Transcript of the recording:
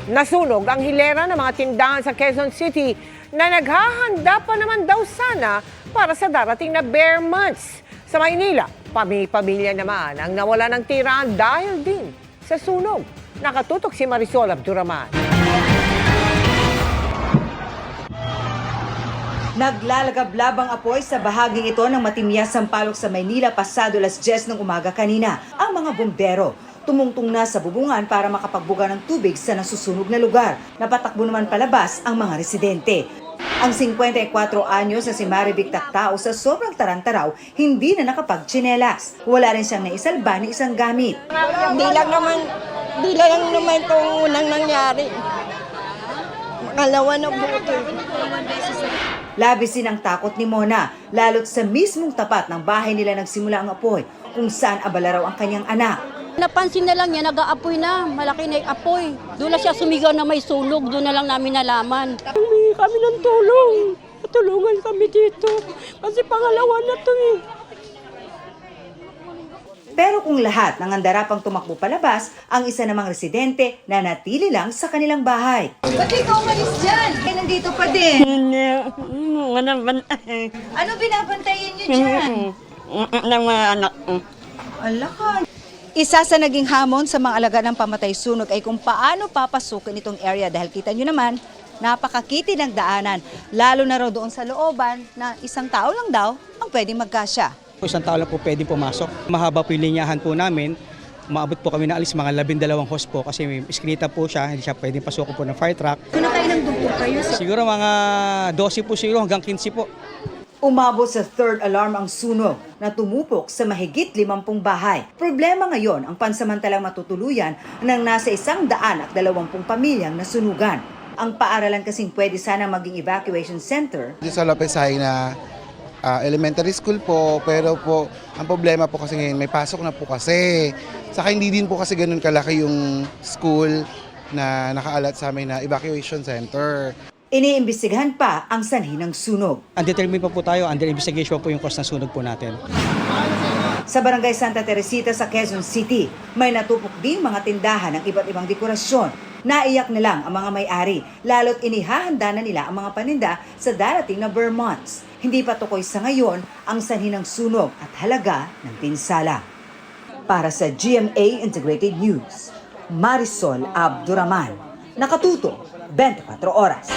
Nasunog ang hilera ng mga tindahan sa Quezon City na naghahanda pa naman daw sana para sa darating na bare months. Sa Maynila, pamilya naman ang nawala ng tiraan dahil din sa sunog. Nakatutok si Marisol Abduraman. Naglalagablabang apoy sa bahaging ito ng Matimyas, Sampaloc sa Maynila pasado 10:00 ng umaga kanina. Ang mga bumbero tumungtong na sa bubungan para makapagbuga ng tubig sa nasusunog na lugar. Napatakbo naman palabas ang mga residente. Ang 54 anyos na si Marivic Tactao sa sobrang tarantaraw, hindi na nakapagtsinelas. Wala rin siyang naisalba ni isang gamit. Di lang naman itong unang nangyari. Makalawa na buto. Labisin ang takot ni Mona, lalo't sa mismong tapat ng bahay nila nagsimula ang apoy, kung saan abala raw ang kanyang anak. Napansin na lang niya, nag-aapoy na, malaki na yung apoy. Doon na siya sumigaw na may sunog, doon na lang namin nalaman. Humingi kami ng tulong. Tulungan kami dito. Kasi pangalawa na to eh. Pero kung lahat ng handarapang tumakbo palabas, ang isa namang residente na natili lang sa kanilang bahay. Ba't ikaw umalis dyan? Eh, nandito pa din. Ano binabantayan niyo dyan? Ng mga anak ko. Ala ka. Isa sa naging hamon sa mga alaga ng pamatay sunog ay kung paano papasukin itong area dahil kita nyo naman, napakakiti ng daanan. Lalo na raw doon sa looban na isang tao lang daw ang pwedeng magkasya. Isang tao lang po pwedeng pumasok. Mahaba po yung linyahan po namin. Umaabot po kami na alis mga 12 host po kasi may iskinita po siya. Hindi siya pwedeng pasukin po ng fire truck. Kung kayo ng doktor kayo sa... Siguro mga 12 po siguro hanggang 15 po. Umabot sa third alarm ang sunog na tumupok sa mahigit 50 bahay. Problema ngayon ang pansamantalang matutuluyan ng nasa 120 pamilyang nasunugan. Ang paaralan kasing pwede sana maging evacuation center. Dito sa Lapesay na elementary school po, pero po ang problema po kasi ngayon may pasok na po kasi. Saka hindi din po kasi ganun kalaki yung school na nakaalat sa amin na evacuation center. Iniimbestigahan pa ang sanhi ng sunog. Undetermined pa po tayo, under investigation po yung cause ng sunog po natin. Sa Barangay Santa Teresita sa Quezon City, may natupok din mga tindahan ng iba't ibang dekorasyon. Naiyak na lang ang mga may-ari, lalo't inihahanda na nila ang mga paninda sa darating na bare months. Hindi pa tukoy sa ngayon ang sanhi ng sunog at halaga ng pinsala. Para sa GMA Integrated News, Marisol Abduraman, nakatuto 24 oras.